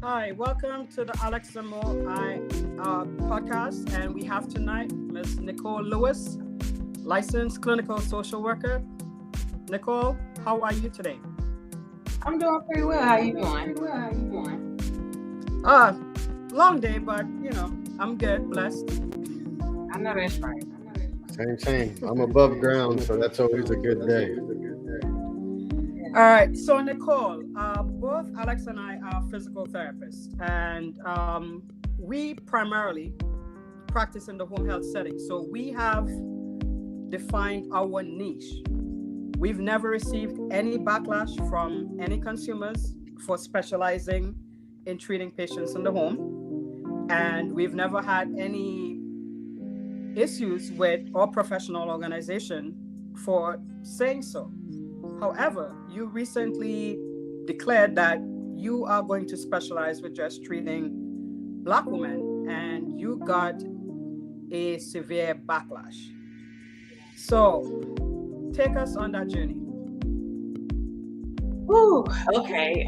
Hi, welcome to the AlexAndMo Podcast, and we have tonight Ms. Nicole Lewis, licensed clinical social worker. Nicole, how are you today? I'm doing pretty well. How you doing? Long day, but I'm good, blessed. I know that's right. Same. I'm above ground, so that's always a good day. All right, so Nicole, both Alex and I are physical therapists, and we primarily practice in the home health setting. So we have defined our niche. We've never received any backlash from any consumers for specializing in treating patients in the home, and we've never had any issues with our professional organization for saying so. However, you recently declared that you are going to specialize with just treating Black women, and you got a severe backlash. So, take us on that journey. Ooh, okay.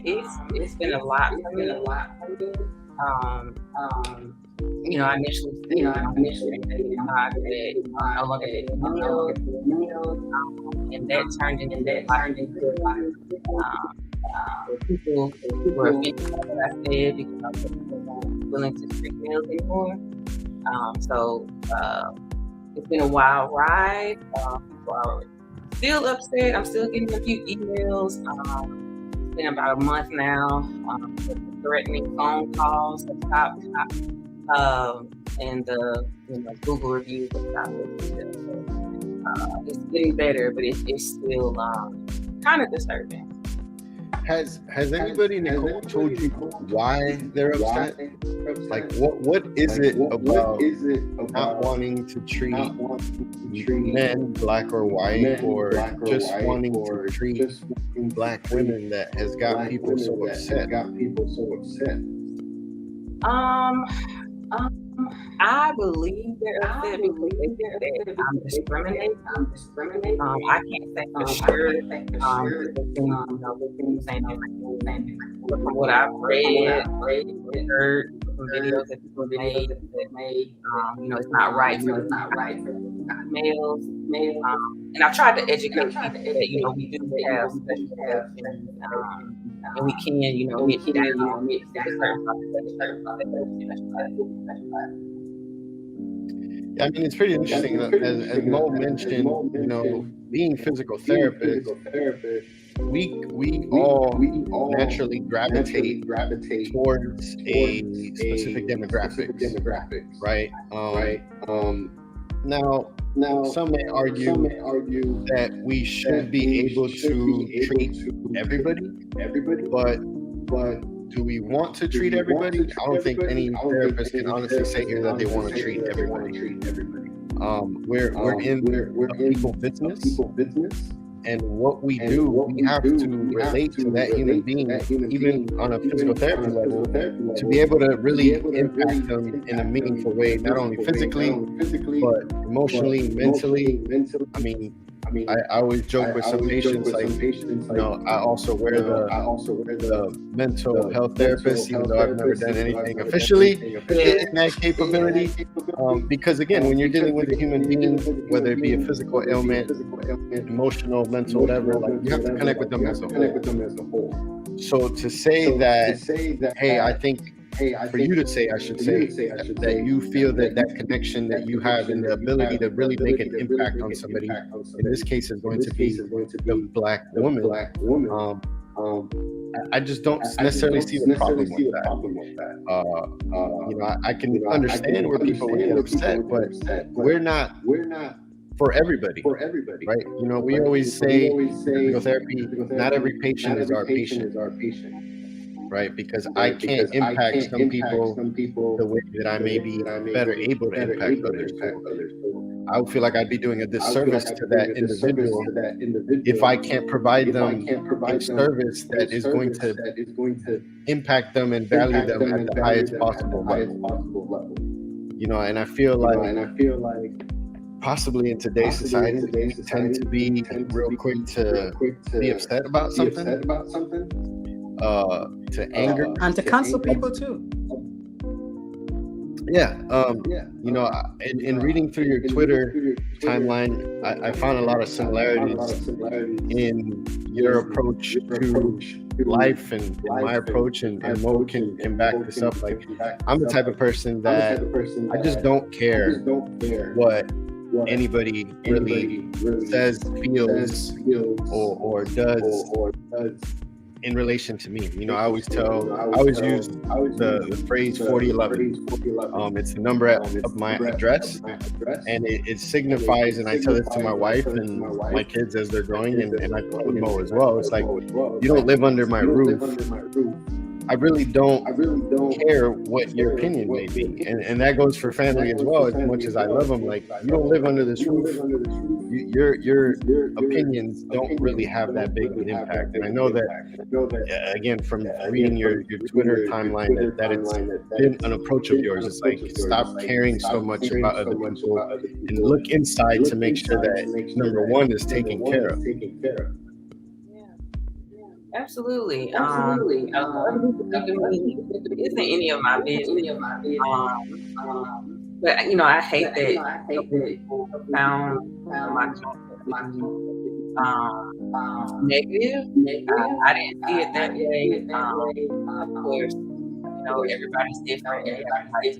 It's been a lot. I initially and that turned into people were offended by what I said because I wasn't willing to treat males anymore. It's been a wild ride. People are still upset. I'm still getting a few emails. It's been about a month now. Threatening phone calls to stop. And the Google reviews have stopped it still. So, it's getting better, but it's still kind of disturbing. Has anybody, Nicole, told you why they're upset? Like, what is it about not wanting to treat men, Black or white, or just wanting to treat Black women that has got people so upset? I believe they're upset because they think that I'm discriminating. I can't say for sure. But from what I've read, heard from videos that people made, it's not right for males. And I've tried to educate people that we do have special and we can, get down on it. I mean, it's pretty interesting. As Mo mentioned, being physical therapists, we all naturally gravitate towards a specific demographic, right? Now, some may argue that we should be able to treat everybody, but do we want to treat everybody? I don't think any therapist can honestly say here that they want to treat everybody. We're in people business, and what we do, we have to relate to that human being, even on a physical therapy level, to be able to really impact them in a meaningful way, not only physically, but emotionally, mentally. I always joke with some patients, I also wear the mental health therapist, even though I've never done anything officially in that capability. Because again, when you're dealing with a human being, whether it be a physical ailment, emotional, mental, whatever, you have to connect with them as a whole. So to say that, hey, I think, for you to say, I should say, that you feel that connection that you have and the ability to really make an impact on somebody, in this case is going to be the Black woman. I just don't necessarily see the problem with that. I can understand where people would get upset, but we're not for everybody, right? We always say physical therapy, not every patient is our patient. Right, because I can't impact some people the way that I may be better able to impact others. I would feel like I'd be doing a disservice to that individual if I can't provide them a service that is going to impact them and value them at the highest possible level. And I feel like possibly in today's society, we tend to be real quick to be upset about something. to anger and to cancel people too. Yeah. You know, in reading through your Twitter timeline, I found a lot of similarities in your approach to life and my approach, and Mo can back this up. Like, I'm the type of person that I just don't care what anybody really says, feels, or does in relation to me. You know, I always use the phrase 4011. It's the number of my address, and it signifies, and I tell this to my wife and my kids as they're growing, and I told Mo as well. It's like, you don't live under my roof. I really don't care what your opinion may be, and that goes for family as well. As much as I love them, like, you don't live under this roof. Your opinions don't really have that big of an impact. And I know that, again, from reading your Twitter timeline, that it's been an approach of yours. It's like, stop caring so much about other people and look inside to make sure that number one is taken care of. Absolutely. It isn't any of my business. But you know, I hate that people found my negative. I didn't see it that way. Of course, you know, everybody's different. Everybody's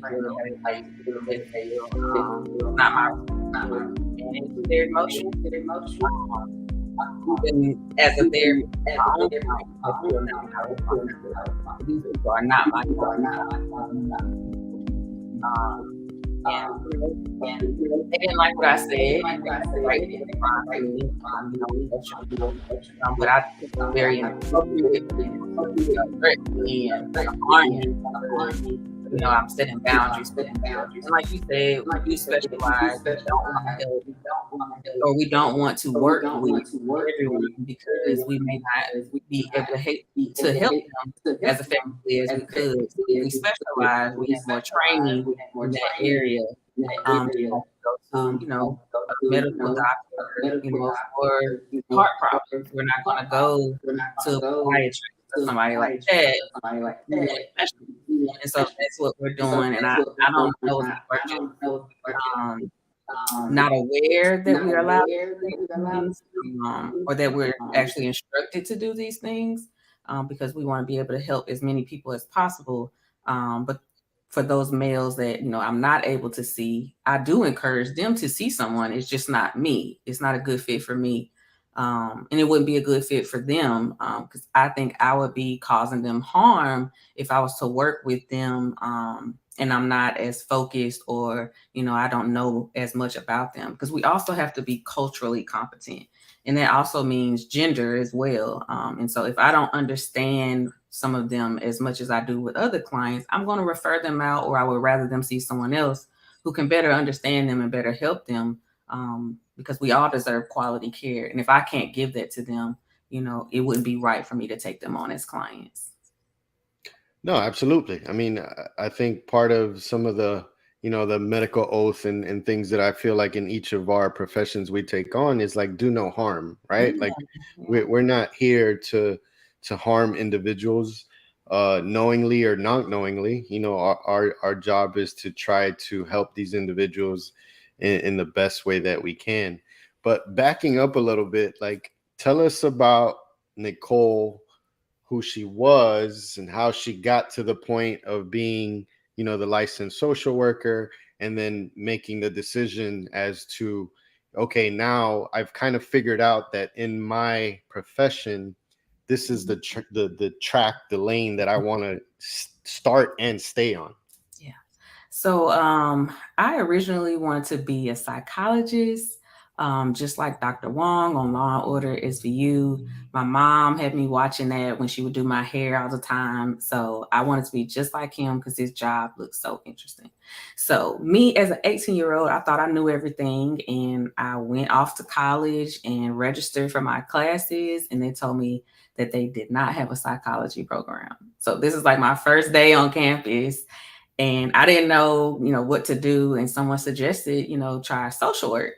not my and their emotions. Even as a therapist, these people are not my and they didn't like what I said. But I think I'm very inappropriate and harming. You know, I'm setting boundaries. And like you said, you specialize, we don't want to help, or we don't want to work with everyone because we may not be able to help them as effectively as we could. We specialize, we have more training in that area. Go to, you know, a medical doctor, you know, for heart problems. We're not going to go to a podiatrist or somebody like that. And so that's what we're doing. And I don't know if we're just not aware that we're allowed to do things, or that we're actually instructed to do these things, because we want to be able to help as many people as possible. But for those males that, you know, I'm not able to see, I do encourage them to see someone. It's just not me. It's not a good fit for me. And it wouldn't be a good fit for them, because I think I would be causing them harm if I was to work with them, and I'm not as focused, or, you know, I don't know as much about them, because we also have to be culturally competent. And that also means gender as well. And so if I don't understand some of them as much as I do with other clients, I'm going to refer them out, or I would rather them see someone else who can better understand them and better help them. Because we all deserve quality care. And if I can't give that to them, you know, it wouldn't be right for me to take them on as clients. No, absolutely. I mean, I think part of some of the, you know, the medical oath and things that I feel like in each of our professions we take on is like, do no harm, right? Yeah. Like we're not here to harm individuals knowingly or not knowingly. You know, our job is to try to help these individuals in the best way that we can. But backing up a little bit, like, tell us about Nicole, who she was and how she got to the point of being, you know, the licensed social worker, and then making the decision as to, okay, now I've kind of figured out that in my profession, this is the track, the lane that I want to start and stay on. Yeah. So I originally wanted to be a psychologist, just like Dr. Wong on Law and Order SVU. My mom had me watching that when she would do my hair all the time. So I wanted to be just like him because his job looks so interesting. So me as an 18-year-old, I thought I knew everything. And I went off to college and registered for my classes. And they told me that they did not have a psychology program. So this is like my first day on campus. And I didn't know, you know, what to do. And someone suggested, you know, try social work.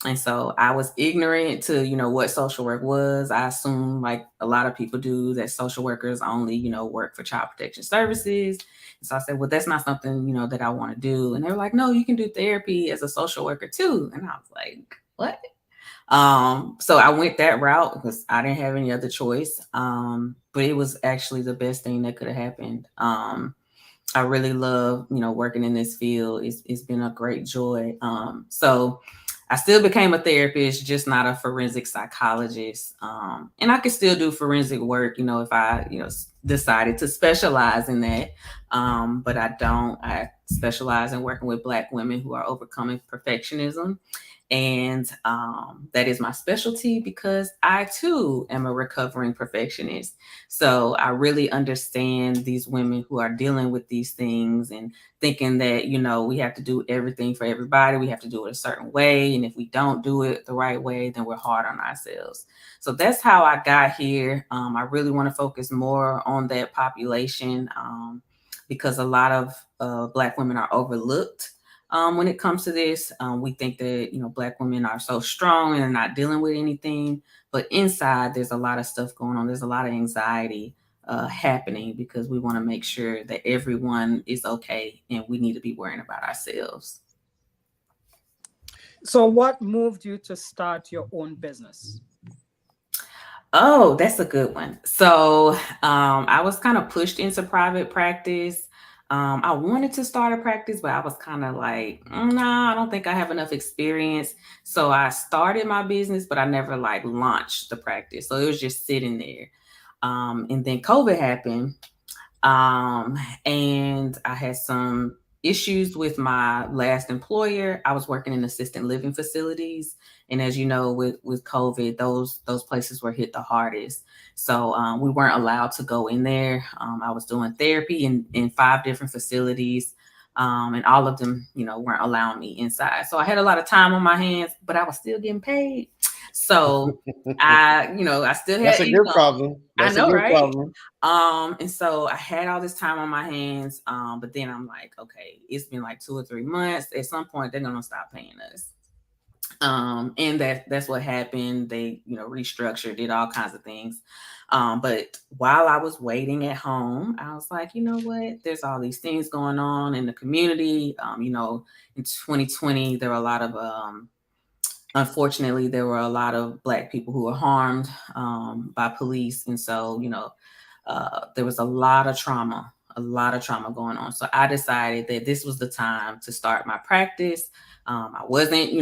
And so I was ignorant to, what social work was. I assumed, like a lot of people do, that social workers only, work for child protection services. And so I said, well, that's not something, that I want to do. And they were like, no, you can do therapy as a social worker too. And I was like, what? So I went that route because I didn't have any other choice. But it was actually the best thing that could have happened. I really love, working in this field. It's been a great joy. So I still became a therapist, just not a forensic psychologist. And I could still do forensic work, if I, decided to specialize in that. But I don't. I specialize in working with Black women who are overcoming perfectionism. And that is my specialty because I too am a recovering perfectionist. So I really understand these women who are dealing with these things and thinking that, we have to do everything for everybody. We have to do it a certain way. And if we don't do it the right way, then we're hard on ourselves. So that's how I got here. I really want to focus more on that population because a lot of Black women are overlooked. When it comes to this, we think that, Black women are so strong and they're not dealing with anything. But inside, there's a lot of stuff going on. There's a lot of anxiety happening because we want to make sure that everyone is okay and we need to be worrying about ourselves. So what moved you to start your own business? Oh, that's a good one. So I was kind of pushed into private practice. I wanted to start a practice, but I was kind of like, nah, I don't think I have enough experience. So I started my business, but I never launched the practice. So it was just sitting there. And then COVID happened. And I had some issues with my last employer. I was working in assisted living facilities. And as you know, with COVID, those places were hit the hardest. So we weren't allowed to go in there. I was doing therapy in 5 different facilities. And all of them, weren't allowing me inside. So I had a lot of time on my hands, but I was still getting paid. So I still had That's a good problem. That's a good right? Problem. And so I had all this time on my hands. But then I'm like, okay, it's been 2 or 3 months. At some point, they're gonna stop paying us. And that's what happened. They, restructured, did all kinds of things. But while I was waiting at home, I was like, you know what? There's all these things going on in the community. In 2020, there were a lot of unfortunately, there were a lot of Black people who were harmed by police. And so, there was a lot of trauma going on. So I decided that this was the time to start my practice. I wasn't,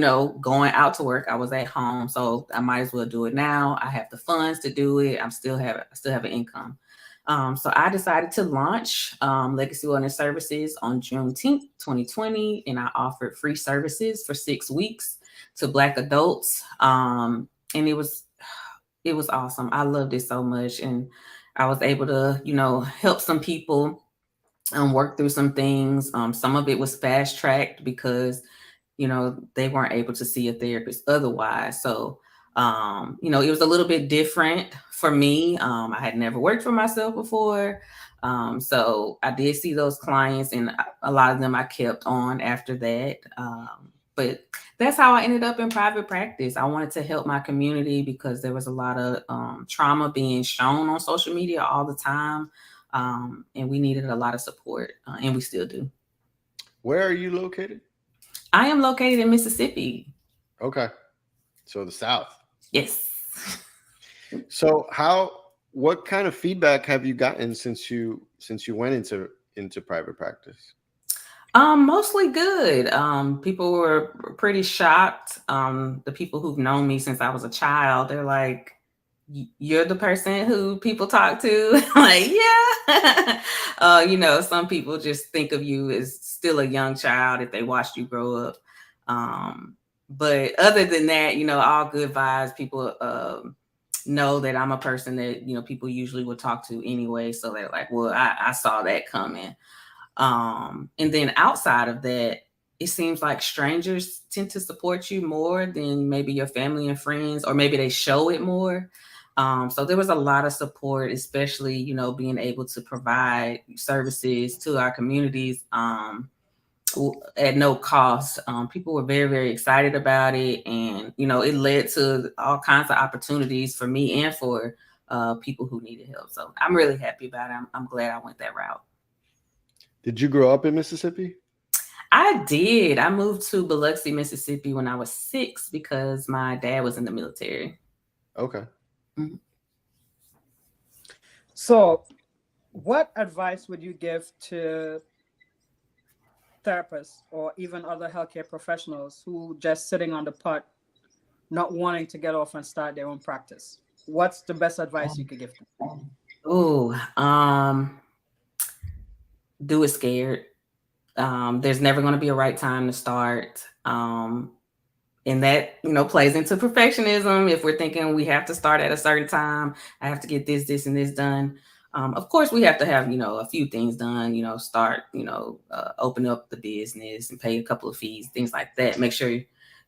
going out to work. I was at home. So I might as well do it now. I have the funds to do it. I still have an income. So I decided to launch Legacy Wellness Services on Juneteenth, 2020. And I offered free services for 6 weeks to Black adults. And it was awesome. I loved it so much. And I was able to, help some people work through some things. Some of it was fast tracked because, they weren't able to see a therapist otherwise. So, it was a little bit different for me. I had never worked for myself before. So I did see those clients, and a lot of them I kept on after that. But that's how I ended up in private practice. I wanted to help my community because there was a lot of trauma being shown on social media all the time. And we needed a lot of support, and we still do. Where are you located? I am located in Mississippi. Okay. So the South. Yes. So what kind of feedback have you gotten since you went into private practice? Mostly good. People were pretty shocked. The people who've known me since I was a child, they're like, you're the person who people talk to. Like, yeah. Some people just think of you as still a young child if they watched you grow up. But other than that, all good vibes. People know that I'm a person that, people usually would talk to anyway. So they're like, well, I saw that coming. And then outside of that, it seems like strangers tend to support you more than maybe your family and friends, or maybe they show it more. So there was a lot of support, especially, being able to provide services to our communities. at no cost. People were very, very excited about it, and it led to all kinds of opportunities for me and for people who needed help. So I'm really happy about it. I'm glad I went that route. Did you grow up in Mississippi? I did. I moved to Biloxi, Mississippi when I was 6 because my dad was in the military. Okay. Mm-hmm. So, what advice would you give to therapists or even other healthcare professionals who just sitting on the pot, not wanting to get off and start their own practice? What's the best advice you could give them? Do it scared. There's never going to be a right time to start. And that, plays into perfectionism. If we're thinking we have to start at a certain time, I have to get this, and this done. Of course, we have to have, a few things done, start, open up the business and pay a couple of fees, things like that. Make sure,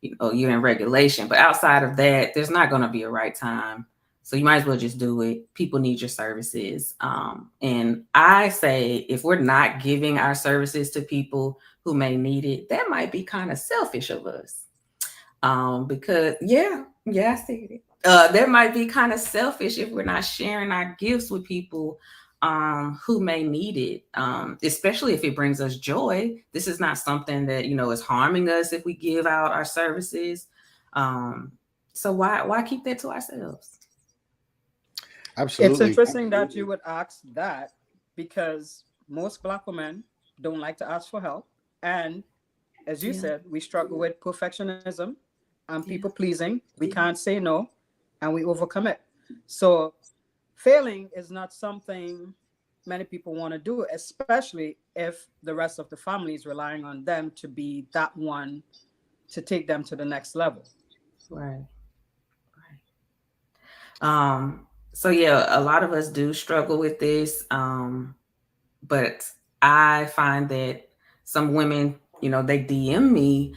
you're in regulation. But outside of that, there's not going to be a right time. So you might as well just do it. People need your services. And I say, if we're not giving our services to people who may need it, that might be kind of selfish of us. Because I see it. That might be kind of selfish if we're not sharing our gifts with people who may need it, especially if it brings us joy. This is not something that, is harming us if we give out our services. So why keep that to ourselves? Absolutely. It's interesting that you would ask that because most Black women don't like to ask for help. And as you said, we struggle with perfectionism and people pleasing. We can't say no and we overcome it. So failing is not something many people want to do, especially if the rest of the family is relying on them to be that one to take them to the next level. Right. So a lot of us do struggle with this. But I find that some women, they DM me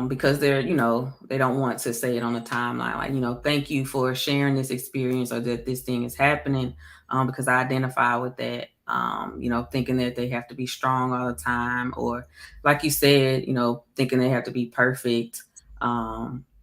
because they're, they don't want to say it on the timeline. Like, thank you for sharing this experience or that this thing is happening because I identify with that, thinking that they have to be strong all the time. Or like you said, thinking they have to be perfect.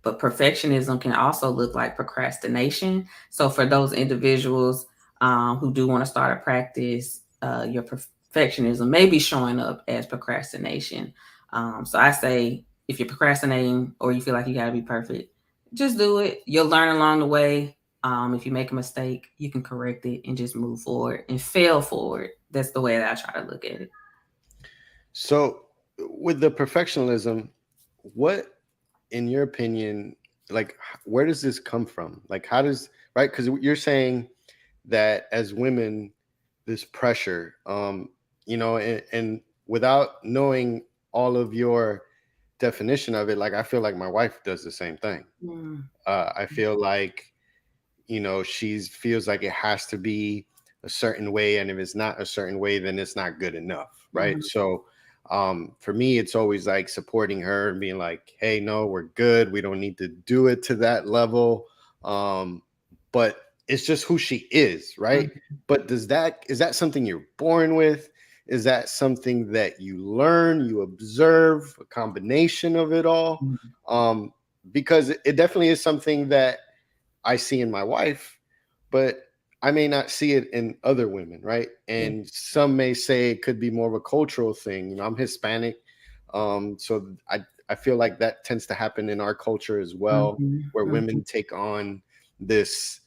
But perfectionism can also look like procrastination. So for those individuals who do want to start a practice, your perfectionism may be showing up as procrastination. So I say, if you're procrastinating or you feel like you got to be perfect, just do it. You'll learn along the way. If you make a mistake, you can correct it and just move forward and fail forward. That's the way that I try to look at it. So with the perfectionism, what, in your opinion, like, where does this come from? Like, how does, right? Because you're saying that as women, this pressure, and without knowing all of your definition of it, like, I feel like my wife does the same thing. I feel like, she feels like it has to be a certain way. And if it's not a certain way, then it's not good enough. Right. Mm-hmm. So for me, it's always like supporting her and being like, hey, no, we're good. We don't need to do it to that level. But it's just who she is. Right. Mm-hmm. But is that something you're born with? Is that something that you learn, you observe, a combination of it all? Mm-hmm. Because it definitely is something that I see in my wife, but I may not see it in other women, right? And some may say it could be more of a cultural thing. I'm Hispanic, so I feel like that tends to happen in our culture as well, where women take on this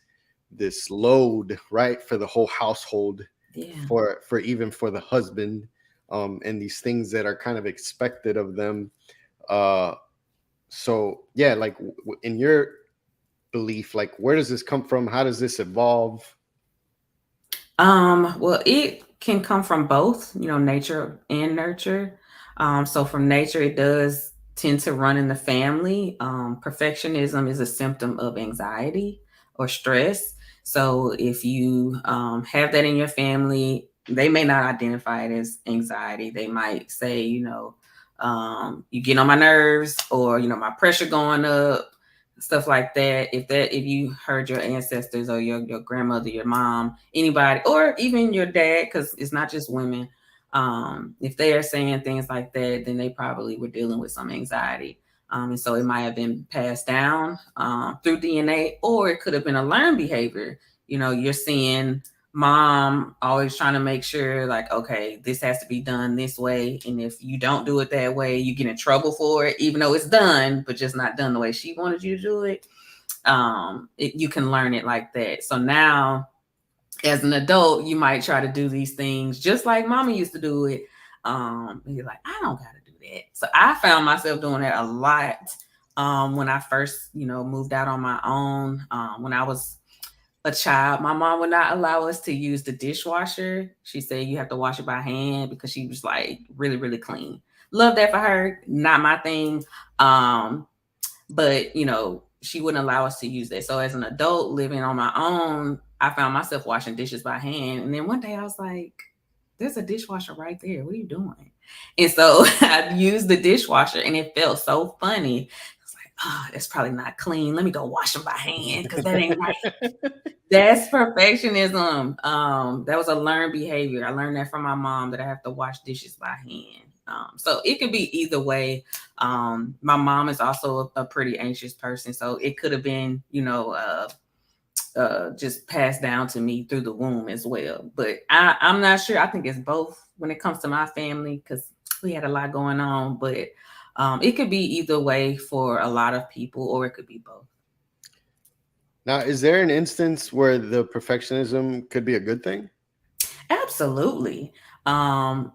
load, right, for the whole household, for the husband, and these things that are kind of expected of them. So yeah, like in your belief, like, where does this come from? How does this evolve? Well, it can come from both, nature and nurture. So from nature, it does tend to run in the family. Perfectionism is a symptom of anxiety or stress. So if you have that in your family, they may not identify it as anxiety. They might say, you get on my nerves, or, my pressure going up, stuff like that. If you heard your ancestors or your grandmother, your mom, anybody, or even your dad, because it's not just women, If they are saying things like that, then they probably were dealing with some anxiety. And so it might have been passed down through DNA, or it could have been a learned behavior. You're seeing mom always trying to make sure, like, okay, this has to be done this way. And if you don't do it that way, you get in trouble for it, even though it's done, but just not done the way she wanted you to do it. You can learn it like that. So now, as an adult, you might try to do these things just like mama used to do it. And you're like, I don't got to do that. So I found myself doing that a lot when I first, moved out on my own. When I was a child, my mom would not allow us to use the dishwasher. She said you have to wash it by hand because she was like really, really clean. Love that for her. Not my thing. But she wouldn't allow us to use that. So as an adult living on my own, I found myself washing dishes by hand. And then one day I was like, there's a dishwasher right there. What are you doing? And so I used the dishwasher and it felt so funny. I was like, oh, that's probably not clean. Let me go wash them by hand because that ain't right. That's perfectionism. That was a learned behavior. I learned that from my mom, that I have to wash dishes by hand. So it could be either way. My mom is also a pretty anxious person. So it could have been, just passed down to me through the womb as well. But I'm not sure. I think it's both when it comes to my family, because we had a lot going on. But it could be either way for a lot of people, or it could be both. Now, is there an instance where the perfectionism could be a good thing? Absolutely.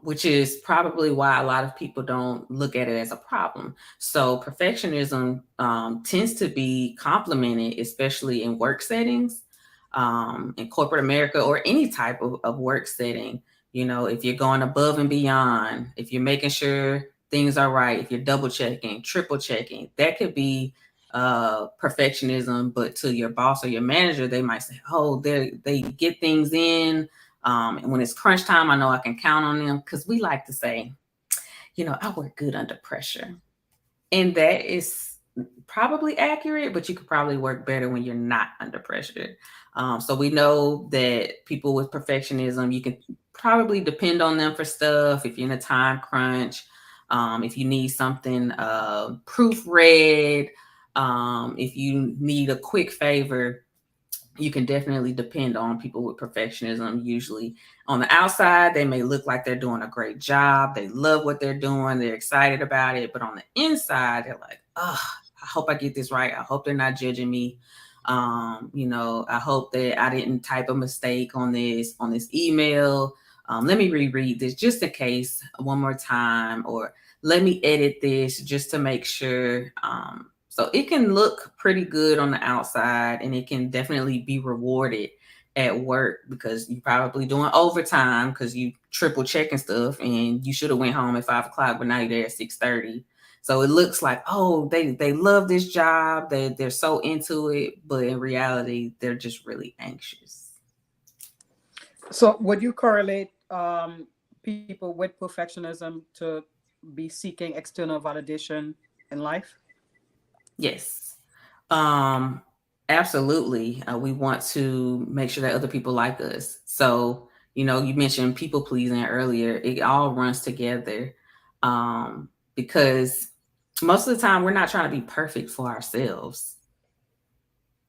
Which is probably why a lot of people don't look at it as a problem. So perfectionism tends to be complimented, especially in work settings, in corporate America, or any type of work setting. If you're going above and beyond, if you're making sure things are right, if you're double checking, triple checking, that could be perfectionism. But to your boss or your manager, they might say, oh, they get things in. And when it's crunch time, I know I can count on them, because we like to say, I work good under pressure. And that is probably accurate, but you could probably work better when you're not under pressure. So we know that people with perfectionism, you can probably depend on them for stuff. If you're in a time crunch, if you need something proofread, if you need a quick favor, you can definitely depend on people with perfectionism. Usually on the outside, they may look like they're doing a great job. They love what they're doing. They're excited about it. But on the inside, they're like, oh, I hope I get this right. I hope they're not judging me. I hope that I didn't type a mistake on this email. Let me reread this just in case one more time, or let me edit this just to make sure. So it can look pretty good on the outside, and it can definitely be rewarded at work, because you're probably doing overtime because you triple checking stuff, and you should have went home at 5:00, but now you're there at 6:30. So it looks like, oh, they love this job. They're so into it, but in reality, they're just really anxious. So would you correlate people with perfectionism to be seeking external validation in life? Yes, absolutely. We want to make sure that other people like us. So, you mentioned people pleasing earlier. It all runs together, because most of the time we're not trying to be perfect for ourselves.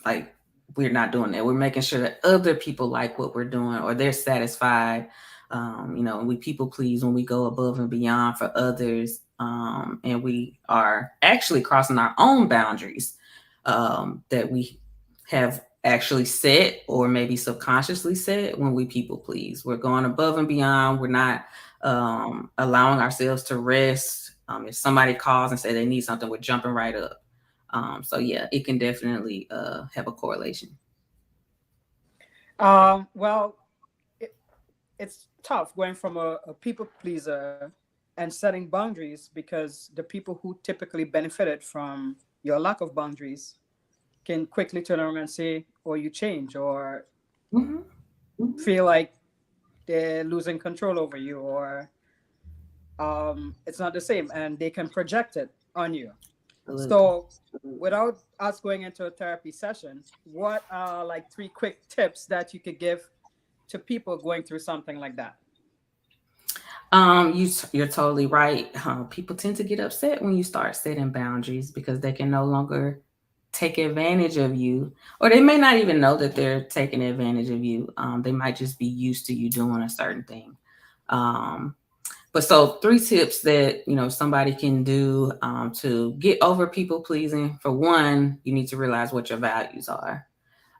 Like, we're not doing that. We're making sure that other people like what we're doing, or they're satisfied. We people please when we go above and beyond for others. And we are actually crossing our own boundaries that we have actually set, or maybe subconsciously set, when we people please. We're going above and beyond. We're not allowing ourselves to rest. If somebody calls and say they need something, we're jumping right up. So yeah, it can definitely have a correlation. Well, it's tough going from a people pleaser and setting boundaries, because the people who typically benefited from your lack of boundaries can quickly turn around and say, or you change, or feel like they're losing control over you, or it's not the same, and they can project it on you. So without us going into a therapy session, what are like 3 quick tips that you could give to people going through something like that? You're totally right. People tend to get upset when you start setting boundaries because they can no longer take advantage of you, or they may not even know that they're taking advantage of you. They might just be used to you doing a certain thing. Um, but so 3 tips that somebody can do to get over people pleasing. For one, you need to realize what your values are,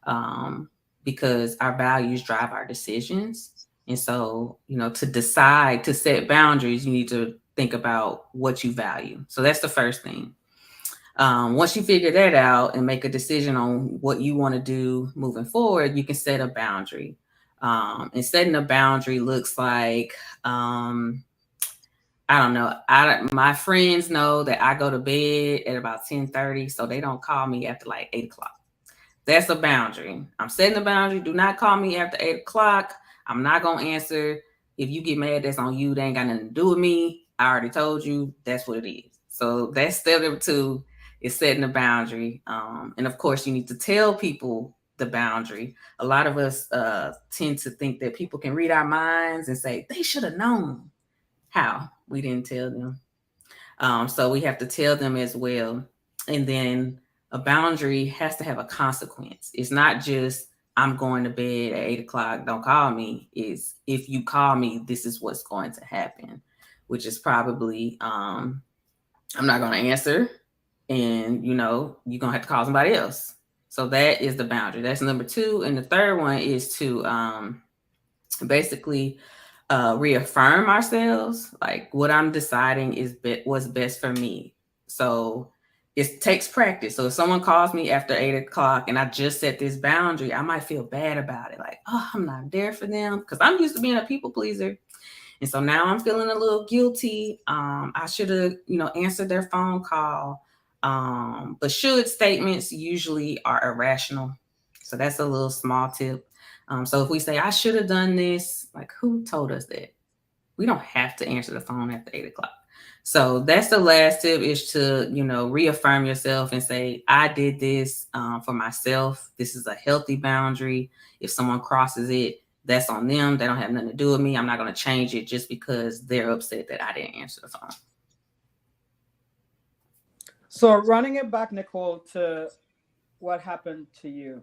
um, because our values drive our decisions. And so, to decide to set boundaries, you need to think about what you value. So that's the first thing. Once you figure that out and make a decision on what you want to do moving forward, you can set a boundary. And setting a boundary looks like, I don't know. My friends know that I go to bed at about 10:30, so they don't call me after like 8 o'clock. That's a boundary. I'm setting a boundary. Do not call me after 8 o'clock. I'm not gonna answer. If you get mad, that's on you. They ain't got nothing to do with me. I already told you that's what it is. So that's step number 2 is setting a boundary. And of course, you need to tell people the boundary. A lot of us tend to think that people can read our minds and say they should have known. How? We didn't tell them. So we have to tell them as well. And then a boundary has to have a consequence. It's not just I'm going to bed at 8 o'clock, don't call me. Is if you call me, this is what's going to happen, which is probably I'm not going to answer, and you're gonna have to call somebody else. So that is the boundary. That's number 2. And the third one is to basically reaffirm ourselves. Like what I'm deciding is what's best for me. So it takes practice. So if someone calls me after 8 o'clock and I just set this boundary, I might feel bad about it. Like, oh, I'm not there for them because I'm used to being a people pleaser. And so now I'm feeling a little guilty. I should have, answered their phone call. But should statements usually are irrational. So that's a little small tip. So if we say, I should have done this, like who told us that? We don't have to answer the phone after 8 o'clock. So that's the last tip, is to, reaffirm yourself and say, I did this for myself. This is a healthy boundary. If someone crosses it, that's on them. They don't have nothing to do with me. I'm not going to change it just because they're upset that I didn't answer the phone. So running it back, Nicole, to what happened to you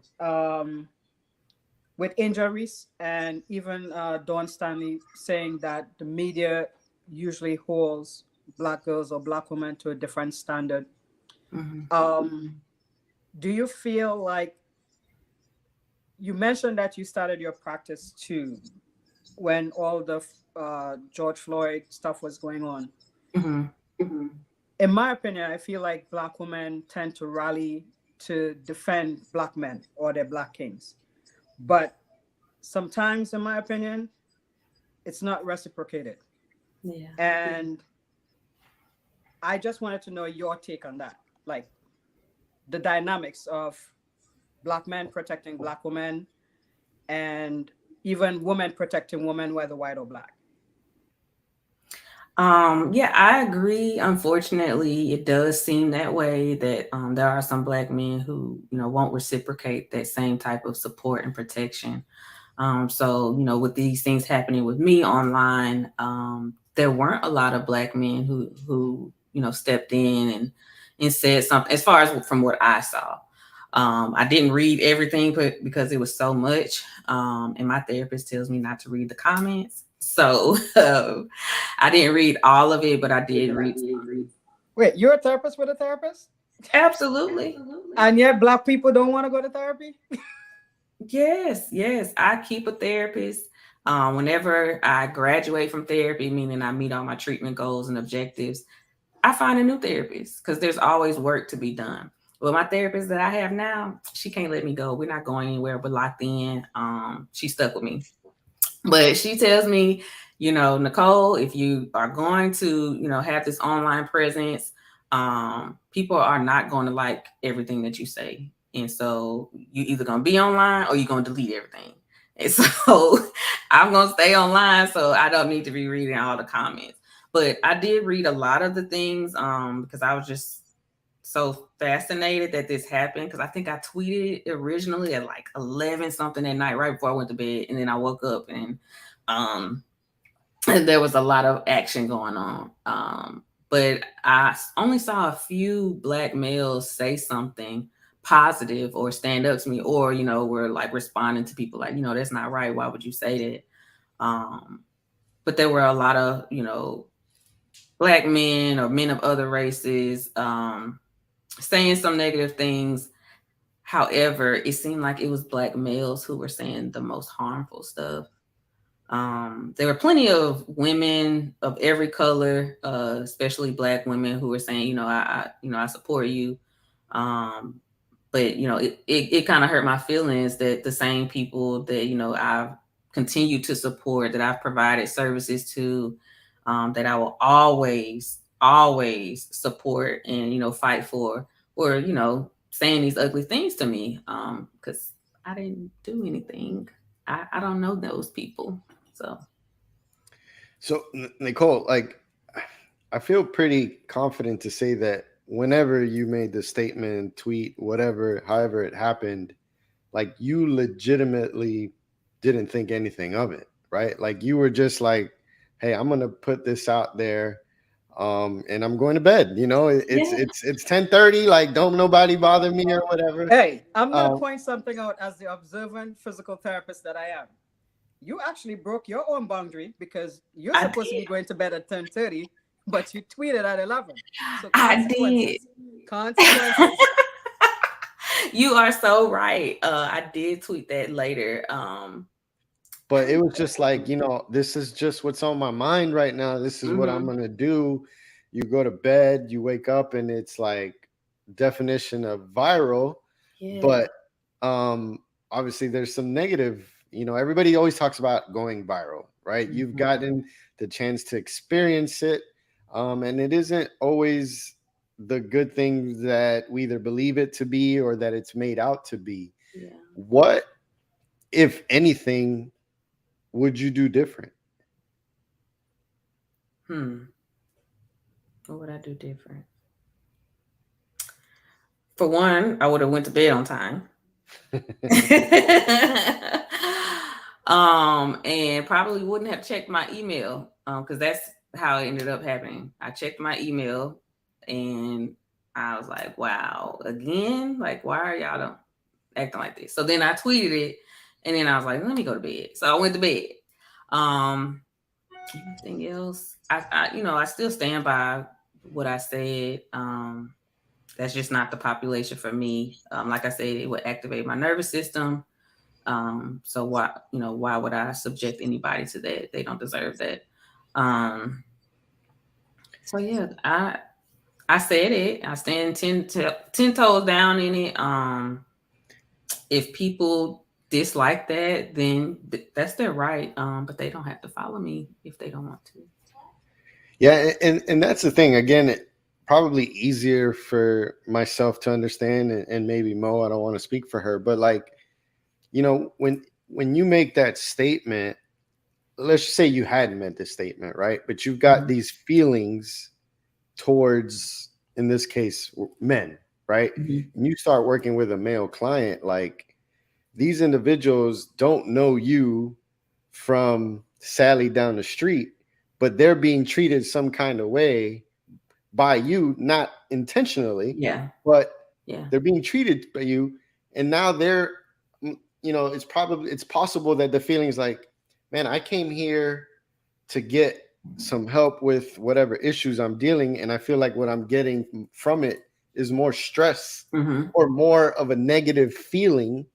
with injuries, and even Dawn Stanley saying that the media usually holds Black girls or Black women to a different standard. Mm-hmm. Do you feel like, you mentioned that you started your practice too when all the George Floyd stuff was going on. Mm-hmm. Mm-hmm. In my opinion, I feel like Black women tend to rally to defend Black men or their Black kings. But sometimes, in my opinion, it's not reciprocated. Yeah. And I just wanted to know your take on that. Like the dynamics of Black men protecting Black women, and even women protecting women, whether white or Black. Yeah, I agree. Unfortunately, it does seem that way, that there are some Black men who, won't reciprocate that same type of support and protection. So, with these things happening with me online, there weren't a lot of Black men who stepped in and said something, as far as from what I saw. I didn't read everything because it was so much. And my therapist tells me not to read the comments. So I didn't read all of it, but I did read. Wait, you're a therapist with a therapist? Absolutely. And yet Black people don't want to go to therapy? Yes. I keep a therapist. Whenever I graduate from therapy, meaning I meet all my treatment goals and objectives, I find a new therapist because there's always work to be done. Well, my therapist that I have now, she can't let me go. We're not going anywhere. We're locked in. She's stuck with me. But she tells me, Nicole, if you are going to, have this online presence, people are not going to like everything that you say. And so you either going to be online or you're going to delete everything. And so I'm going to stay online, so I don't need to be reading all the comments. But I did read a lot of the things because I was just so fascinated that this happened, because I think I tweeted it originally at like 11 something at night, right before I went to bed. And then I woke up and there was a lot of action going on. But I only saw a few Black males say something positive or stand up to me, or, were like responding to people like, that's not right. Why would you say that? But there were a lot of, Black men or men of other races saying some negative things. However, it seemed like it was Black males who were saying the most harmful stuff. There were plenty of women of every color, especially Black women, who were saying, I support you. But it kind of hurt my feelings that the same people that I've continued to support, that I've provided services to, that I will always support and fight for, or saying these ugly things to me, because I didn't do anything. I don't know those people. So Nicole, like, I feel pretty confident to say that whenever you made the statement, tweet, whatever, however it happened, like, you legitimately didn't think anything of it, right? Like, you were just like, hey, I'm gonna put this out there, and I'm going to bed. It's 10:30. Like, don't nobody bother me or whatever. Hey, I'm gonna point something out as the observant physical therapist that I am. You actually broke your own boundary because you're supposed to be going to bed at 10:30, but you tweeted at 11. So consequences. Consequences. You are so right. I did tweet that later. But it was just like, this is just what's on my mind right now. This is what I'm going to do. You go to bed, you wake up, and it's like definition of viral. Yeah. But obviously there's some negative, everybody always talks about going viral, right? You've gotten the chance to experience it. And it isn't always the good things that we either believe it to be or that it's made out to be. Yeah. What, if anything, would you do different? What would I do different? For one, I would have went to bed on time. And probably wouldn't have checked my email, because that's how it ended up happening. I checked my email and I was like, wow, again? Like, why are y'all acting like this? So then I tweeted it, and then I was like, let me go to bed. So I went to bed. Anything else? I still stand by what I said. That's just not the population for me. Like I said, it would activate my nervous system. So why would I subject anybody to that? They don't deserve that. So yeah, I said it. I stand 10 toes down in it. If people dislike that, then that's their right. But they don't have to follow me if they don't want to. Yeah, and that's the thing. Again, probably easier for myself to understand, and maybe Mo, I don't want to speak for her, but like, when you make that statement, let's just say you hadn't meant this statement, right? But you've got these feelings towards, in this case, men, right? And you start working with a male client, like, these individuals don't know you from Sally down the street, but they're being treated some kind of way by you, not intentionally, but they're being treated by you. And now they're, it's possible that the feeling is like, man, I came here to get some help with whatever issues I'm dealing, and I feel like what I'm getting from it is more stress or more of a negative feeling,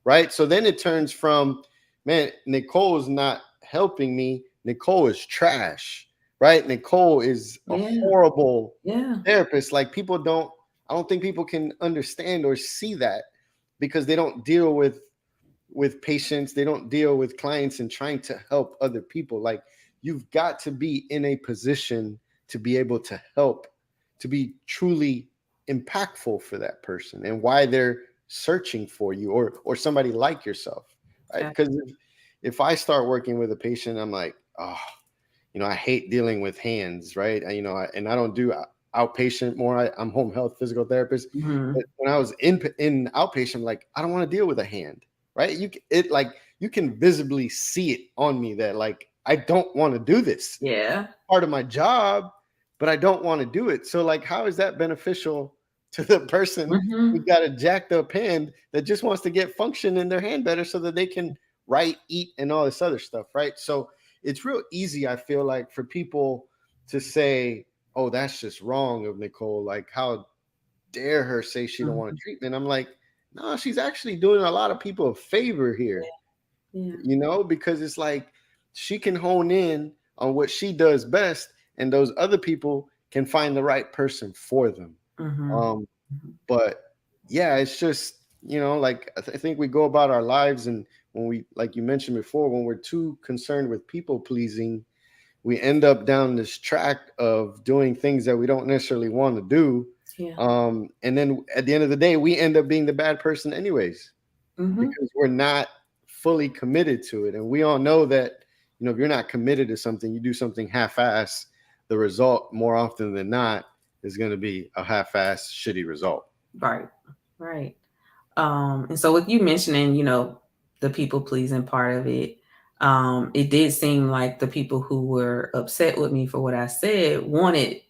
right? So then it turns from, man, Nicole is not helping me. Nicole is trash, right? Nicole is a horrible therapist. Like, I don't think people can understand or see that, because they don't deal with patients. They don't deal with clients and trying to help other people. Like, you've got to be in a position to be able to help, to be truly impactful for that person and why they're searching for you, or somebody like yourself, right? Because if I start working with a patient, I'm like, oh, I hate dealing with hands, right? And I don't do outpatient more. I'm home health physical therapist. But when I was in outpatient, like, I don't want to deal with a hand, right? You can visibly see it on me that, like, I don't want to do this. Yeah. Part of my job, but I don't want to do it. So like, how is that beneficial to the person who's got a jacked up hand that just wants to get function in their hand better so that they can write, eat, and all this other stuff, right? So it's real easy, I feel like, for people to say, oh, that's just wrong of Nicole. Like, how dare her say she don't want a treatment? I'm like, no, she's actually doing a lot of people a favor here, you know, because it's like she can hone in on what she does best, and those other people can find the right person for them. But yeah, it's just, you know, like I think we go about our lives, and when we, like you mentioned before, when we're too concerned with people pleasing, we end up down this track of doing things that we don't necessarily want to do. And then at the end of the day, we end up being the bad person anyways, because we're not fully committed to it. And we all know that, you know, if you're not committed to something, you do something half-ass, the result more often than not is going to be a half-ass shitty result. Right. And so with you mentioning, you know, the people pleasing part of it, it did seem like the people who were upset with me for what I said wanted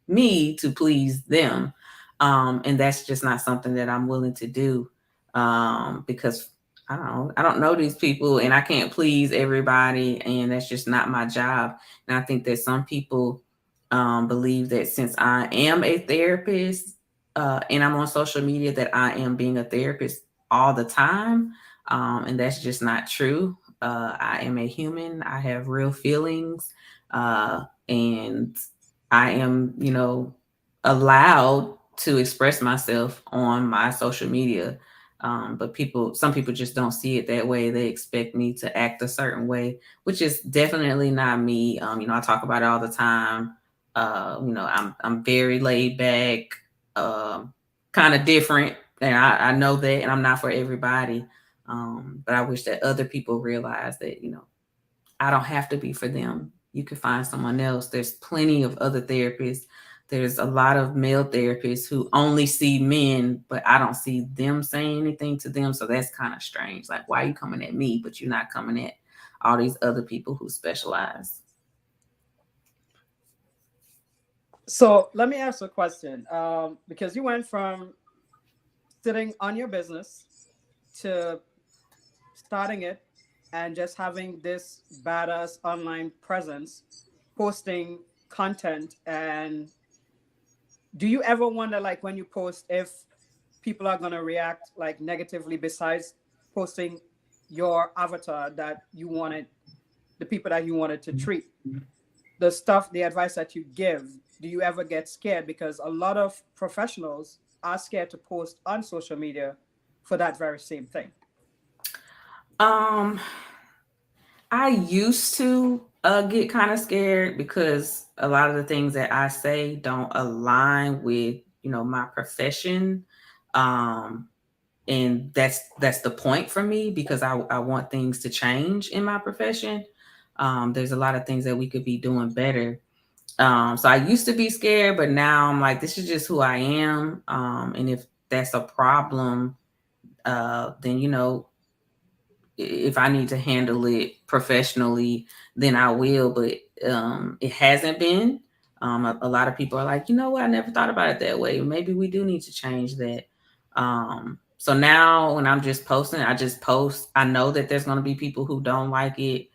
me to please them. And that's just not something that I'm willing to do, because I don't know these people, and I can't please everybody, and that's just not my job. And I think that some people believe that since I am a therapist, and I'm on social media, that I am being a therapist all the time. And that's just not true. I am a human. I have real feelings. And I am, you know, allowed to express myself on my social media. But some people just don't see it that way. They expect me to act a certain way, which is definitely not me. You know, I talk about it all the time. You know, I'm very laid back, kind of different, and I know that, and I'm not for everybody. But I wish that other people realize that, you know, I don't have to be for them. You can find someone else. There's plenty of other therapists. There's a lot of male therapists who only see men, but I don't see them saying anything to them. So that's kind of strange. Like, why are you coming at me, but you're not coming at all these other people who specialize? So let me ask a question, because you went from sitting on your business to starting it and just having this badass online presence, posting content. And do you ever wonder, like, when you post, if people are going to react like negatively, besides posting your avatar that you wanted, the people that you wanted to treat, the stuff, the advice that you give? Do you ever get scared? Because a lot of professionals are scared to post on social media for that very same thing. I used to get kind of scared because a lot of the things that I say don't align with, you know, my profession. And that's the point for me, because I want things to change in my profession. There's a lot of things that we could be doing better. So I used to be scared, but now I'm like, this is just who I am. And if that's a problem, then, you know, if I need to handle it professionally, then I will. But it hasn't been. A lot of people are like, you know what? I never thought about it that way. Maybe we do need to change that. So now when I'm just posting, I just post. I know that there's going to be people who don't like it.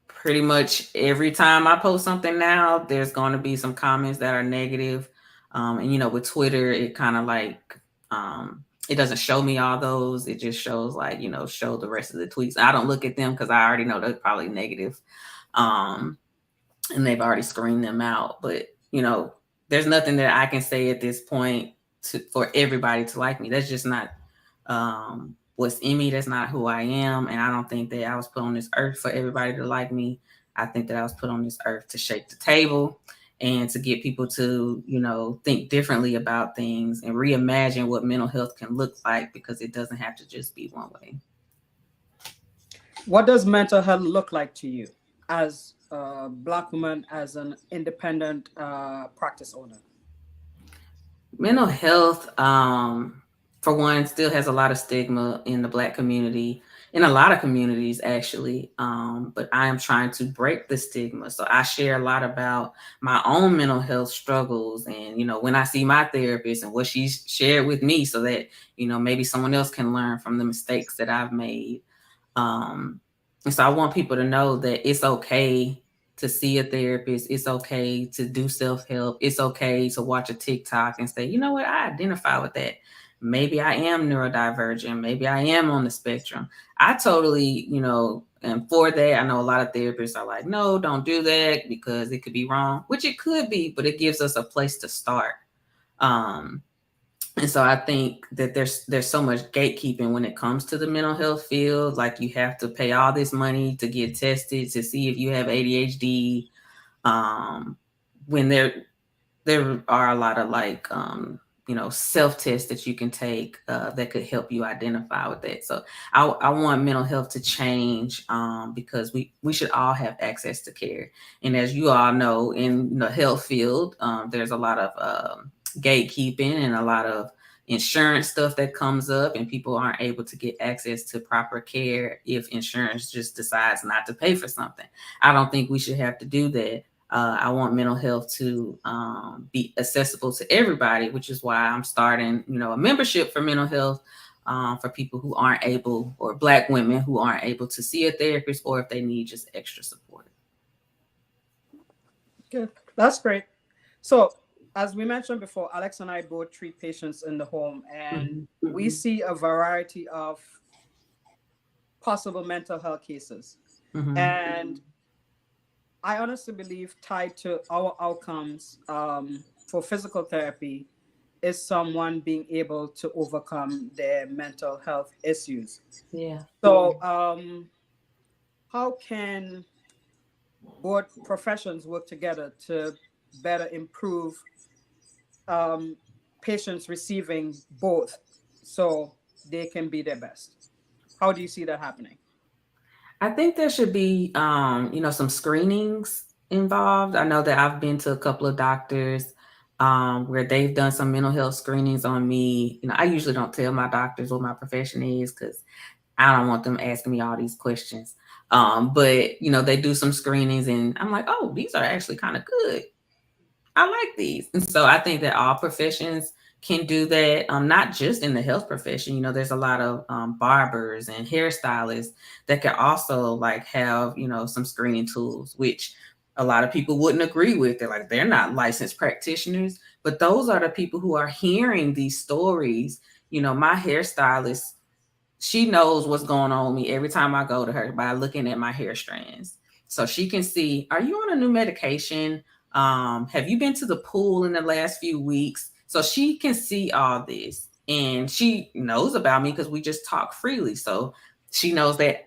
Pretty much every time I post something now, there's going to be some comments that are negative. And, you know, with Twitter, it kind of like, it doesn't show me all those. It just shows, like, you know, show the rest of the tweets. I don't look at them because I already know they're probably negative. And they've already screened them out. But, you know, there's nothing that I can say at this point for everybody to like me. That's just not what's in me. That's not who I am. And I don't think that I was put on this earth for everybody to like me. I think that I was put on this earth to shake the table and to get people to, you know, think differently about things and reimagine what mental health can look like, because it doesn't have to just be one way. What does mental health look like to you as a Black woman, as an independent practice owner? Mental health, for one, still has a lot of stigma in the Black community, in a lot of communities actually. But I am trying to break the stigma. So I share a lot about my own mental health struggles, and when I see my therapist and what she's shared with me, so that maybe someone else can learn from the mistakes that I've made. And so I want people to know that it's okay to see a therapist. It's okay to do self-help. It's okay to watch a TikTok and say, you know what, I identify with that. Maybe I am neurodivergent. Maybe I am on the spectrum. I totally, and for that, I know a lot of therapists are like, no, don't do that because it could be wrong, which it could be, but it gives us a place to start. And so I think that there's so much gatekeeping when it comes to the mental health field. Like, you have to pay all this money to get tested to see if you have ADHD. When there are a lot of self-tests that you can take that could help you identify with that. So I want mental health to change because we should all have access to care. And as you all know, in the health field, there's a lot of gatekeeping and a lot of insurance stuff that comes up, and people aren't able to get access to proper care if insurance just decides not to pay for something. I don't think we should have to do that. I want mental health to be accessible to everybody, which is why I'm starting, a membership for mental health for people who aren't able, or Black women who aren't able to see a therapist, or if they need just extra support. Good. That's great. So, as we mentioned before, Alex and I both treat patients in the home, and we see a variety of possible mental health cases. And I honestly believe tied to our outcomes for physical therapy is someone being able to overcome their mental health issues. Yeah. So how can both professions work together to better improve patients receiving both so they can be their best? How do you see that happening? I think there should be, some screenings involved. I know that I've been to a couple of doctors where they've done some mental health screenings on me. I usually don't tell my doctors what my profession is because I don't want them asking me all these questions. But they do some screenings, and I'm like, oh, these are actually kind of good. I like these. And so I think that all professions can do that, not just in the health profession. There's a lot of barbers and hairstylists that can also have, some screening tools, which a lot of people wouldn't agree with. They're not licensed practitioners, but those are the people who are hearing these stories. My hairstylist, she knows what's going on with me every time I go to her by looking at my hair strands. So she can see, are you on a new medication? Have you been to the pool in the last few weeks? So she can see all this, and she knows about me because we just talk freely. So she knows that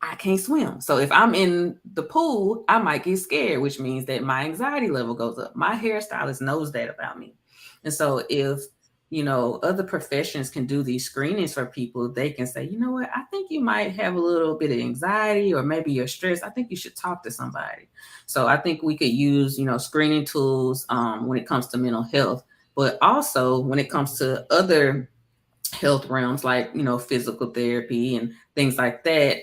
I can't swim. So if I'm in the pool, I might get scared, which means that my anxiety level goes up. My hairstylist knows that about me. And so if other professions can do these screenings for people, they can say, you know what, I think you might have a little bit of anxiety, or maybe you're stressed. I think you should talk to somebody. So I think we could use, screening tools when it comes to mental health, but also when it comes to other health realms, like, physical therapy and things like that.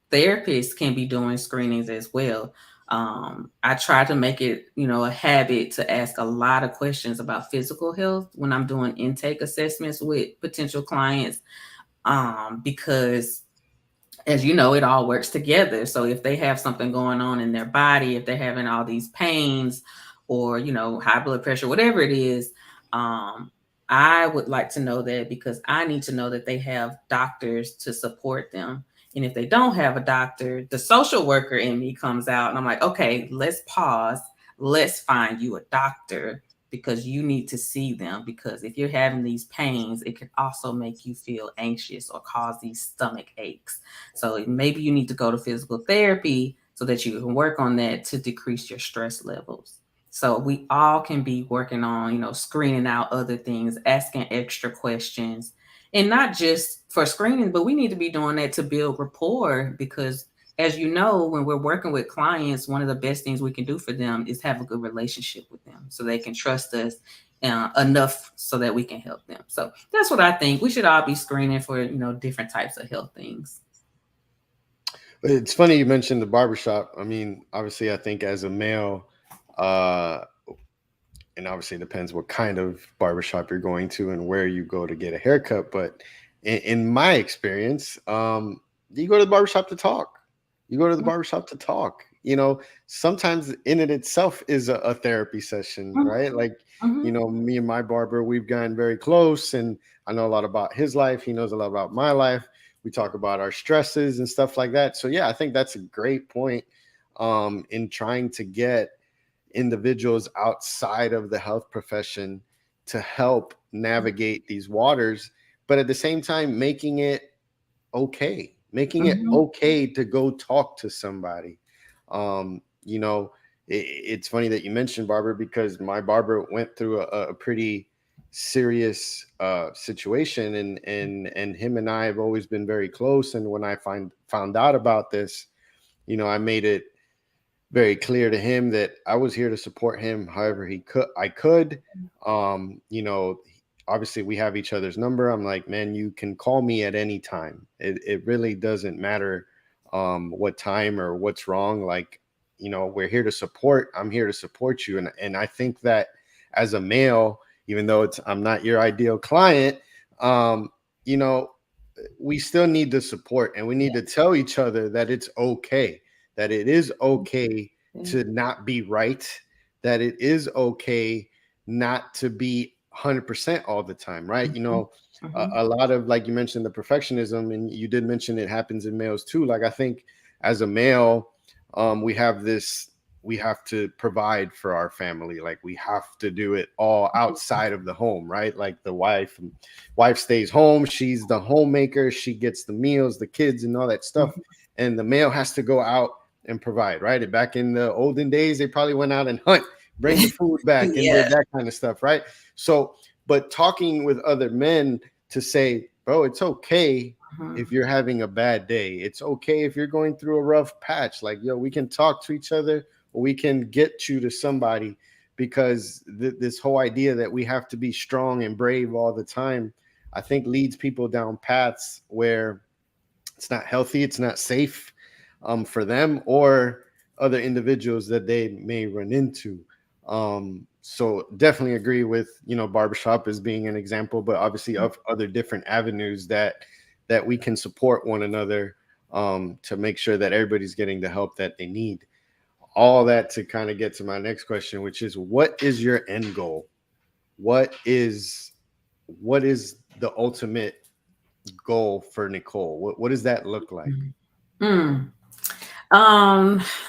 Therapists can be doing screenings as well. I try to make it, a habit to ask a lot of questions about physical health when I'm doing intake assessments with potential clients, because as you know, it all works together. So if they have something going on in their body, if they're having all these pains or, high blood pressure, whatever it is, I would like to know that, because I need to know that they have doctors to support them. And if they don't have a doctor, the social worker in me comes out, and I'm like, okay, let's pause. Let's find you a doctor, because you need to see them. Because if you're having these pains, it can also make you feel anxious or cause these stomach aches. So maybe you need to go to physical therapy so that you can work on that to decrease your stress levels. So we all can be working on, screening out other things, asking extra questions, and not just for screening, but we need to be doing that to build rapport, because as you know, when we're working with clients, one of the best things we can do for them is have a good relationship with them so they can trust us enough so that we can help them. So that's what I think. We should all be screening for, different types of health things. It's funny you mentioned the barbershop. I mean, obviously, I think as a male, uh, and obviously it depends what kind of barbershop you're going to and where you go to get a haircut. But in my experience, you go to the barbershop to talk. You go to the barbershop to talk. Sometimes in it itself is a therapy session, right? Like, me and my barber, we've gotten very close, and I know a lot about his life. He knows a lot about my life. We talk about our stresses and stuff like that. So yeah, I think that's a great point in trying to get individuals outside of the health profession to help navigate these waters, but at the same time making it okay to go talk to somebody. It's funny that you mentioned barber, because my barber went through a pretty serious situation, and him and I have always been very close. And when I found out about this, I made it very clear to him that I was here to support him however I could. Obviously we have each other's number. I'm like, man, you can call me at any time. It really doesn't matter what time or what's wrong. Like, we're here to support. I'm here to support you. And I think that as a male, even though I'm not your ideal client, we still need the support, and we need to tell each other that it's okay, that it is okay to not be right, that it is okay not to be 100% all the time, right? A lot of, like you mentioned, the perfectionism, and you did mention it happens in males too. Like, I think as a male, we have to provide for our family. Like, we have to do it all outside of the home, right? Like, the wife stays home. She's the homemaker. She gets the meals, the kids, and all that stuff. And the male has to go out and provide, right? And back in the olden days, they probably went out and hunt, bring the food back, and did that kind of stuff, right? So, but talking with other men to say, bro, it's okay if you're having a bad day. It's okay if you're going through a rough patch. Like, yo, we can talk to each other, or we can get you to somebody, because this whole idea that we have to be strong and brave all the time, I think leads people down paths where it's not healthy, it's not safe for them or other individuals that they may run into. So definitely agree with, barbershop as being an example, but obviously of other different avenues that we can support one another to make sure that everybody's getting the help that they need. All that to kind of get to my next question, which is, what is your end goal? What is the ultimate goal for Nicole? What does that look like?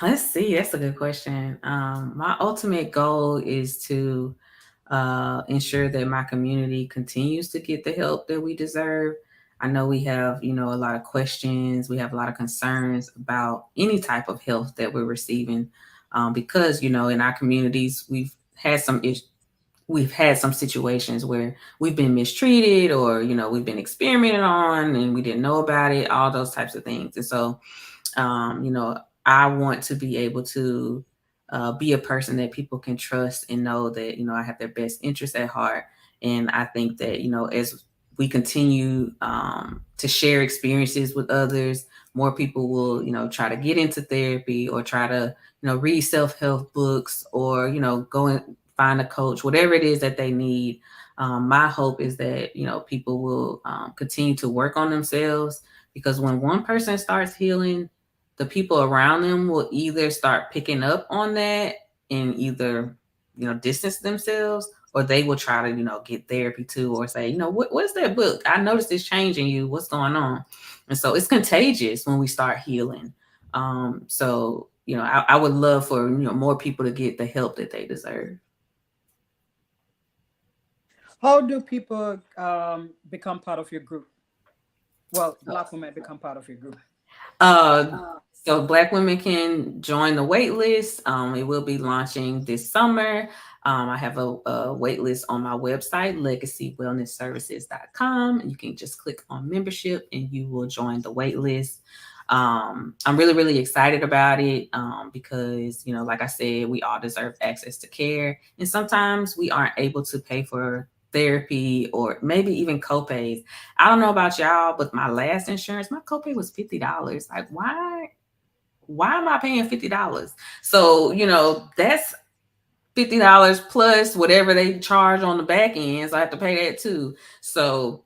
Let's see. That's a good question. My ultimate goal is to ensure that my community continues to get the help that we deserve. I know we have, a lot of questions. We have a lot of concerns about any type of health that we're receiving, because, in our communities, we've had some situations where we've been mistreated, or, we've been experimented on and we didn't know about it, all those types of things. And so, I want to be able to be a person that people can trust and know that, I have their best interests at heart. And I think that, as we continue to share experiences with others, more people will, try to get into therapy, or try to, read self-help books, or, go and find a coach, whatever it is that they need. My hope is that, people will continue to work on themselves, because when one person starts healing, the people around them will either start picking up on that and either, distance themselves, or they will try to, get therapy too, or say, what's that book? I noticed it's changing you. What's going on? And so it's contagious when we start healing. So, I would love for, more people to get the help that they deserve. How do people become part of your group? Well, Black women become part of your group. So Black women can join the wait list. It will be launching this summer. I have a wait list on my website, LegacyWellnessServices.com. You can just click on membership and you will join the wait list. I'm really, really excited about it because, you know, like I said, we all deserve access to care. And sometimes we aren't able to pay for therapy or maybe even copays. I don't know about y'all, but my last insurance, my copay was $50. Like, why am I paying $50? So, you know, that's $50 plus whatever they charge on the back end. So I have to pay that too. So,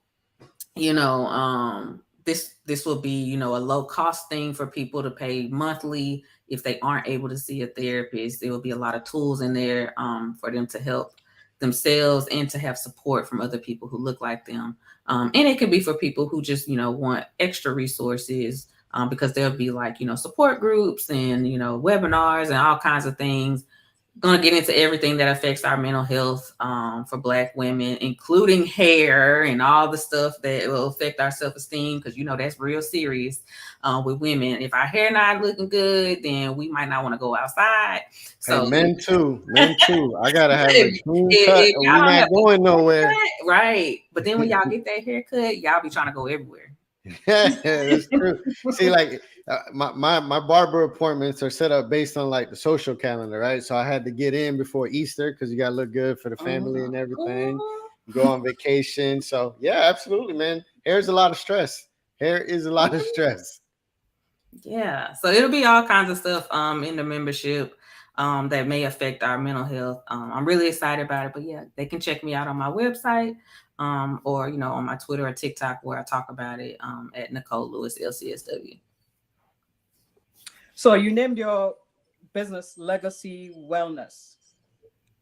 you know, this will be, you know, a low cost thing for people to pay monthly if they aren't able to see a therapist. There will be a lot of tools in there for them to help themselves and to have support from other people who look like them. And it could be for people who just, you know, want extra resources because there'll be like, you know, support groups and, you know, webinars and all kinds of things. Going to get into everything that affects our mental health for Black women, including hair and all the stuff that will affect our self-esteem, because, you know, that's real serious with women. If our hair not looking good, then we might not want to go outside. So hey, men too. I gotta have a clean cut, or we're not going nowhere. Right. But then when y'all get that haircut, y'all be trying to go everywhere. Yeah, that's true. See, like my barber appointments are set up based on like the social calendar, right? So I had to get in before Easter because you gotta look good for the family and everything. Go on vacation. So yeah, absolutely, man. Hair is a lot of stress. Yeah. So it'll be all kinds of stuff in the membership that may affect our mental health. I'm really excited about it. But yeah, they can check me out on my website. Or, you know, on my Twitter or TikTok where I talk about it at Nicole Lewis, LCSW. So you named your business Legacy Wellness.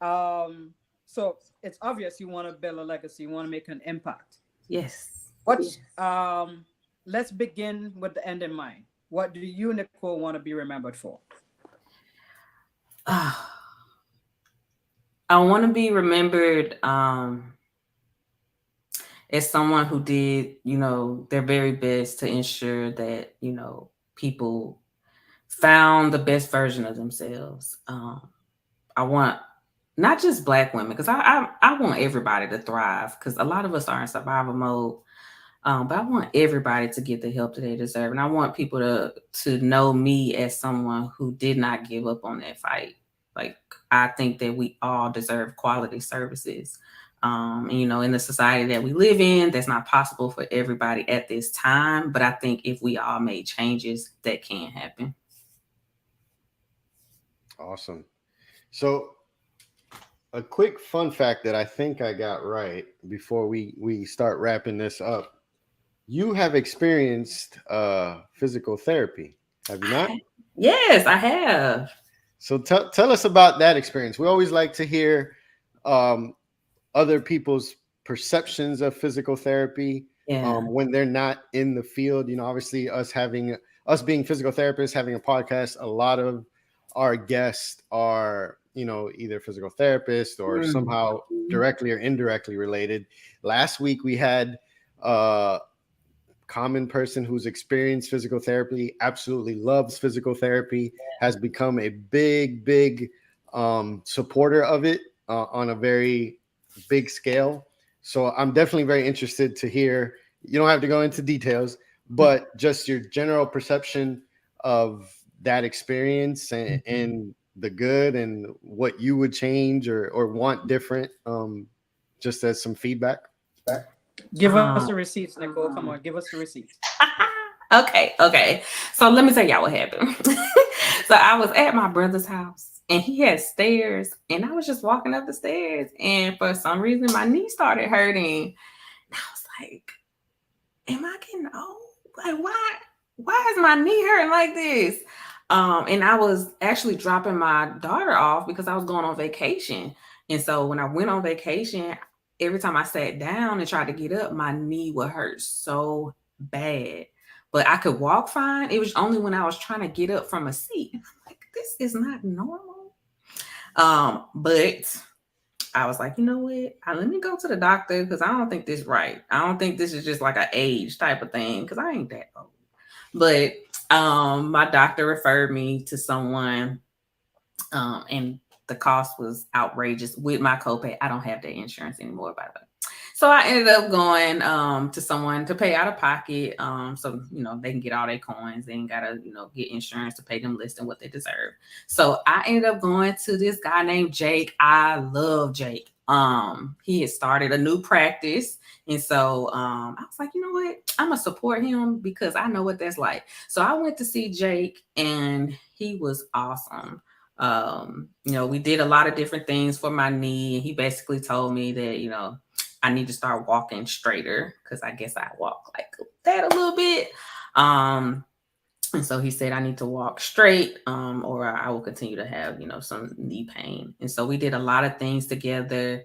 So it's obvious you want to build a legacy, you want to make an impact. Yes. Let's begin with the end in mind. What do you, Nicole, want to be remembered for? I want to be remembered as someone who did, you know, their very best to ensure that, you know, people found the best version of themselves. I want not just Black women, because I want everybody to thrive, because a lot of us are in survival mode. But I want everybody to get the help that they deserve. And I want people to know me as someone who did not give up on that fight. Like, I think that we all deserve quality services. And, you know, in the society that we live in, that's not possible for everybody at this time. But I think if we all made changes, that can happen. Awesome. So a quick fun fact that I think I got right before we start wrapping this up. You have experienced physical therapy, have you not? Yes, I have. So tell us about that experience. We always like to hear other people's perceptions of physical therapy when they're not in the field. You know, obviously us being physical therapists, having a podcast, a lot of our guests are, you know, either physical therapists or somehow directly or indirectly related. Last week we had common person who's experienced physical therapy, absolutely loves physical therapy, has become a big supporter of it on a very big scale. So I'm definitely very interested to hear, you don't have to go into details, but just your general perception of that experience and the good and what you would change or want different, just as some feedback. Give us the receipts, Nicole. Come on, give us the receipts. Okay. So let me tell y'all what happened. So I was at my brother's house and he had stairs and I was just walking up the stairs and for some reason my knee started hurting. And I was like, am I getting old? Like, why is my knee hurting like this? And I was actually dropping my daughter off because I was going on vacation. And so when I went on vacation, every time I sat down and tried to get up, my knee would hurt so bad. But I could walk fine. It was only when I was trying to get up from a seat. And I'm like, this is not normal. But I was like, you know what? Let me go to the doctor because I don't think this is right. I don't think this is just like an age type of thing because I ain't that old. But my doctor referred me to someone and the cost was outrageous with my copay. I don't have that insurance anymore, by the way. So I ended up going to someone to pay out of pocket. So they can get all their coins. They ain't gotta, get insurance to pay them less than what they deserve. So I ended up going to this guy named Jake. I love Jake. He had started a new practice. And so I was like, you know what? I'm gonna support him because I know what that's like. So I went to see Jake and he was awesome. We did a lot of different things for my knee, and he basically told me that, I need to start walking straighter because I guess I walk like that a little bit. And so he said I need to walk straight, or I will continue to have, some knee pain. And so we did a lot of things together.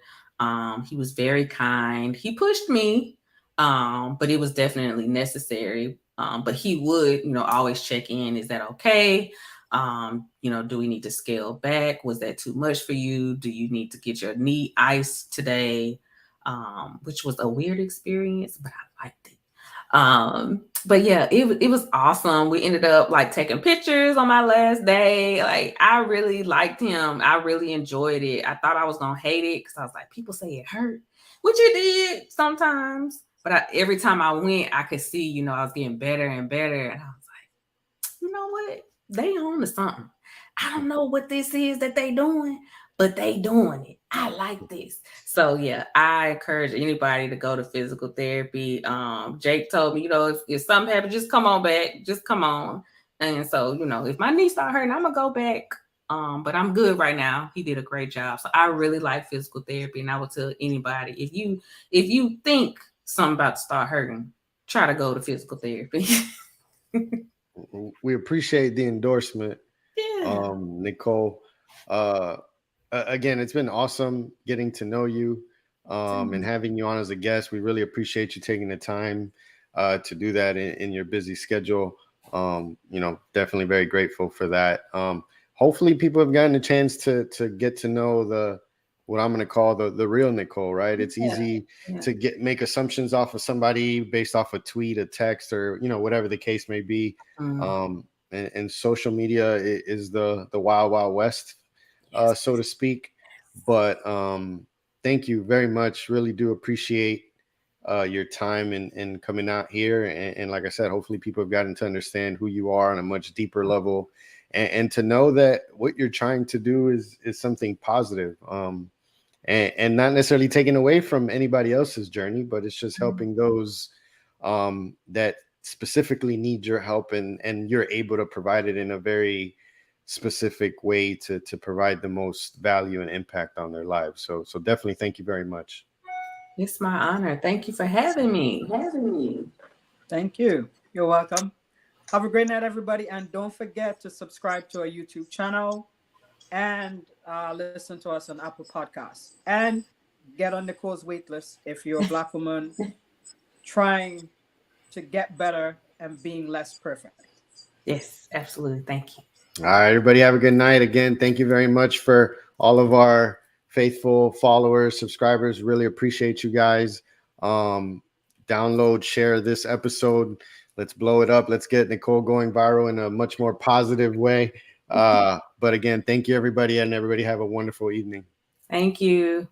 He was very kind. He pushed me, but it was definitely necessary. But he would, always check in. Is that okay? Do we need to scale back? Was that too much for you? Do you need to get your knee iced today? Which was a weird experience, but I liked it. But yeah, it was awesome. We ended up like taking pictures on my last day. Like I really liked him. I really enjoyed it. I thought I was gonna hate it because I was like, people say it hurt, which it did sometimes. But every time I went, I could see, I was getting better and better. And I was like, you know what? They on to something. I don't know what this is that they doing, but they doing it. I like this. So yeah, I encourage anybody to go to physical therapy. Jake told me, if something happens, just come on back. Just come on. And so, if my knee start hurting, I'm gonna go back. But I'm good right now. He did a great job. So I really like physical therapy. And I would tell anybody, if you think something about to start hurting, try to go to physical therapy. We appreciate the endorsement. Yeah. Nicole. Again, it's been awesome getting to know you and having you on as a guest. We really appreciate you taking the time to do that in your busy schedule. Definitely very grateful for that. Hopefully people have gotten a chance to get to know what I'm going to call the real Nicole, right? It's easy to make assumptions off of somebody based off a tweet, a text, or, whatever the case may be. And social media is the wild, wild west, so to speak. But thank you very much. Really do appreciate your time and coming out here. And like I said, hopefully people have gotten to understand who you are on a much deeper level and to know that what you're trying to do is something positive. And not necessarily taking away from anybody else's journey, but it's just helping those that specifically need your help, and you're able to provide it in a very specific way to provide the most value and impact on their lives. So definitely thank you very much. It's my honor. Thank you for having me. Thank you. You're welcome. Have a great night, everybody. And don't forget to subscribe to our YouTube channel and listen to us on Apple Podcasts. And get on Nicole's waitlist if you're a Black woman trying to get better and being less perfect. Yes, absolutely. Thank you. All right, everybody, have a good night. Again, thank you very much for all of our faithful followers, subscribers. Really appreciate you guys. Download, share this episode. Let's blow it up. Let's get Nicole going viral in a much more positive way. But again, thank you, everybody, and everybody have a wonderful evening. Thank you.